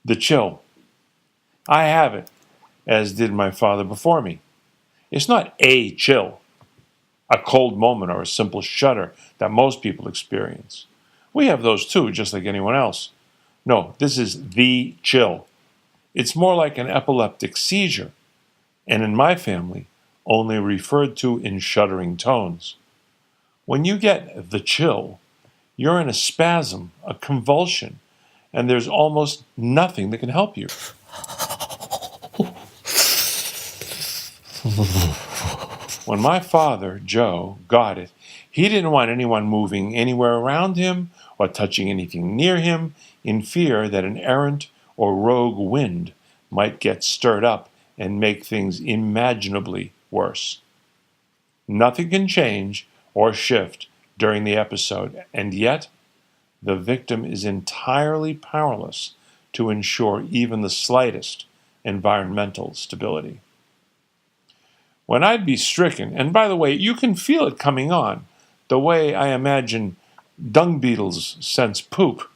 The chill. I have it, as did my father before me. It's not a chill, a cold moment or a simple shudder that most people experience. We have those too, just like anyone else. No, this is the chill. It's more like an epileptic seizure, and in my family, only referred to in shuddering tones. When you get the chill, you're in a spasm, a convulsion, and there's almost nothing that can help you. When my father, Joe, got it, he didn't want anyone moving anywhere around him or touching anything near him in fear that an errant or rogue wind might get stirred up and make things imaginably worse. Nothing can change or shift during the episode, and yet the victim is entirely powerless to ensure even the slightest environmental stability. When I'd be stricken, and by the way, you can feel it coming on, the way I imagine dung beetles sense poop,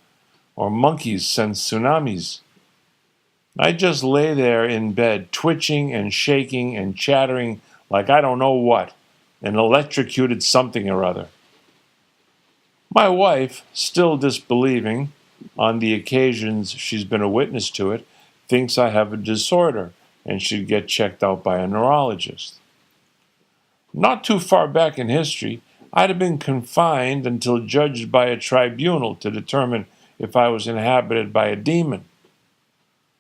or monkeys sense tsunamis. I'd just lay there in bed, twitching and shaking and chattering like I don't know what, an electrocuted something or other. My wife, still disbelieving, on the occasions she's been a witness to it, thinks I have a disorder and should get checked out by a neurologist. Not too far back in history, I'd have been confined until judged by a tribunal to determine if I was inhabited by a demon,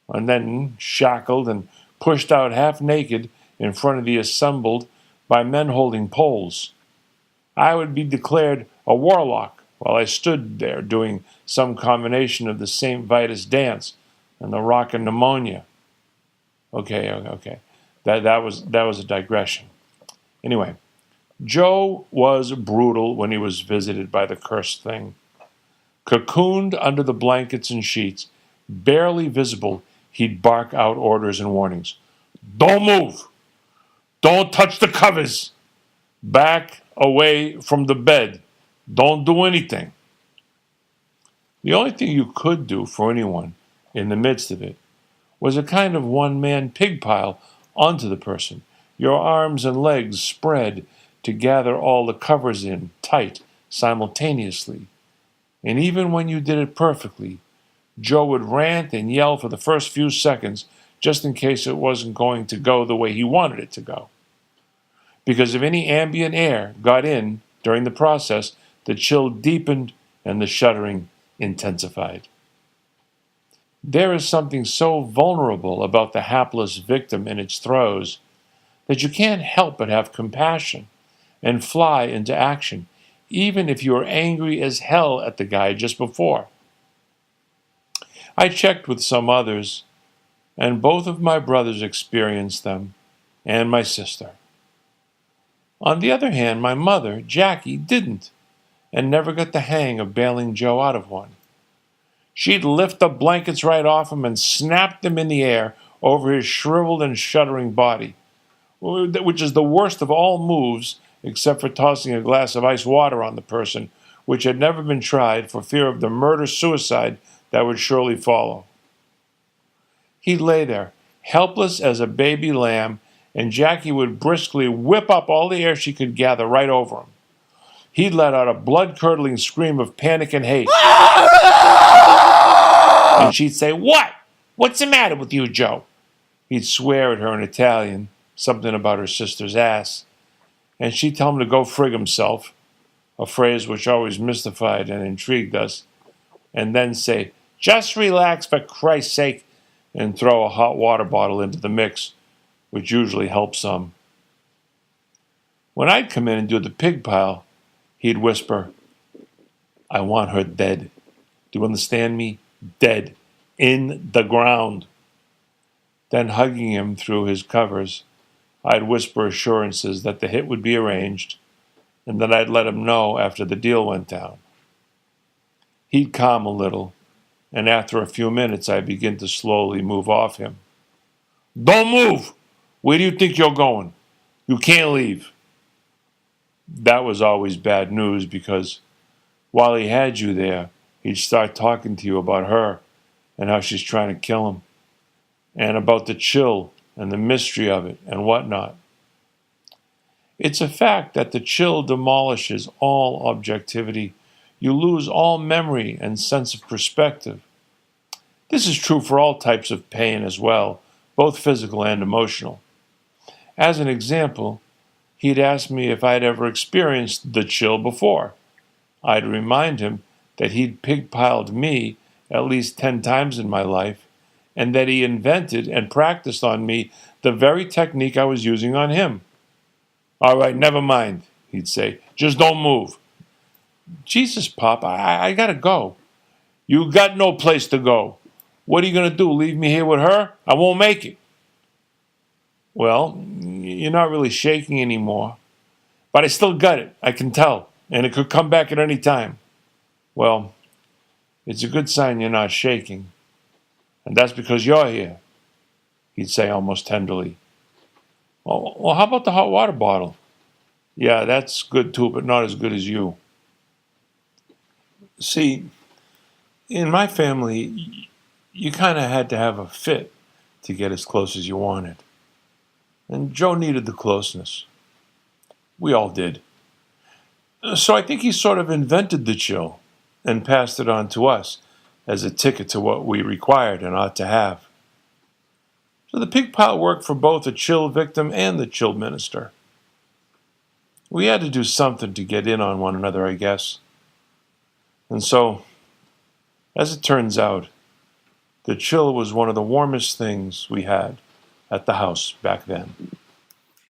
and then shackled and pushed out half naked in front of the assembled by men holding poles. I would be declared a warlock while I stood there doing some combination of the St. Vitus dance and the rock and pneumonia. Okay. That was a digression. Anyway, Joe was brutal when he was visited by the cursed thing. Cocooned under the blankets and sheets, barely visible, he'd bark out orders and warnings. Don't move! Don't touch the covers! Back away from the bed. Don't do anything. The only thing you could do for anyone in the midst of it was a kind of one-man pig pile onto the person, your arms and legs spread to gather all the covers in tight simultaneously. And even when you did it perfectly, Joe would rant and yell for the first few seconds just in case it wasn't going to go the way he wanted it to go. Because if any ambient air got in during the process, the chill deepened and the shuddering intensified. There is something so vulnerable about the hapless victim in its throes that you can't help but have compassion and fly into action, even if you are angry as hell at the guy just before. I checked with some others, and both of my brothers experienced them, and my sister. On the other hand, my mother, Jackie, didn't, and never got the hang of bailing Joe out of one. She'd lift the blankets right off him and snap them in the air over his shriveled and shuddering body, which is the worst of all moves except for tossing a glass of ice water on the person, which had never been tried for fear of the murder-suicide that would surely follow. He'd lay there, helpless as a baby lamb, and Jackie would briskly whip up all the air she could gather right over him. He'd let out a blood-curdling scream of panic and hate. And she'd say, "What? What's the matter with you, Joe?" He'd swear at her in Italian, something about her sister's ass, and she'd tell him to go frig himself, a phrase which always mystified and intrigued us, and then say, "Just relax for Christ's sake," and throw a hot water bottle into the mix, which usually helped some. When I'd come in and do the pig pile, he'd whisper, "I want her dead. Do you understand me? Dead. In the ground." Then, hugging him through his covers, I'd whisper assurances that the hit would be arranged, and that I'd let him know after the deal went down. He'd calm a little, and after a few minutes I'd begin to slowly move off him. "Don't move! Where do you think you're going? You can't leave." That was always bad news because while he had you there, he'd start talking to you about her and how she's trying to kill him, and about the chill and the mystery of it and whatnot. It's a fact that the chill demolishes all objectivity. You lose all memory and sense of perspective. This is true for all types of pain as well, both physical and emotional. As an example, he'd ask me if I'd ever experienced the chill before. I'd remind him that he'd pigpiled me at least 10 times in my life, and that he invented and practiced on me the very technique I was using on him. "All right, never mind," he'd say. "Just don't move." "Jesus, Pop, I gotta go." "You got no place to go. What are you going to do, leave me here with her? I won't make it." "Well, you're not really shaking anymore." "But I still got it, I can tell, and it could come back at any time." "Well, it's a good sign you're not shaking, and that's because you're here," he'd say almost tenderly. Well, how about the hot water bottle?" "Yeah, that's good too, but not as good as you." See, in my family, you kind of had to have a fit to get as close as you wanted. And Joe needed the closeness. We all did. So I think he sort of invented the chill and passed it on to us as a ticket to what we required and ought to have. So the pig pile worked for both the chill victim and the chill minister. We had to do something to get in on one another, I guess. And so, as it turns out, the chill was one of the warmest things we had at the house back then.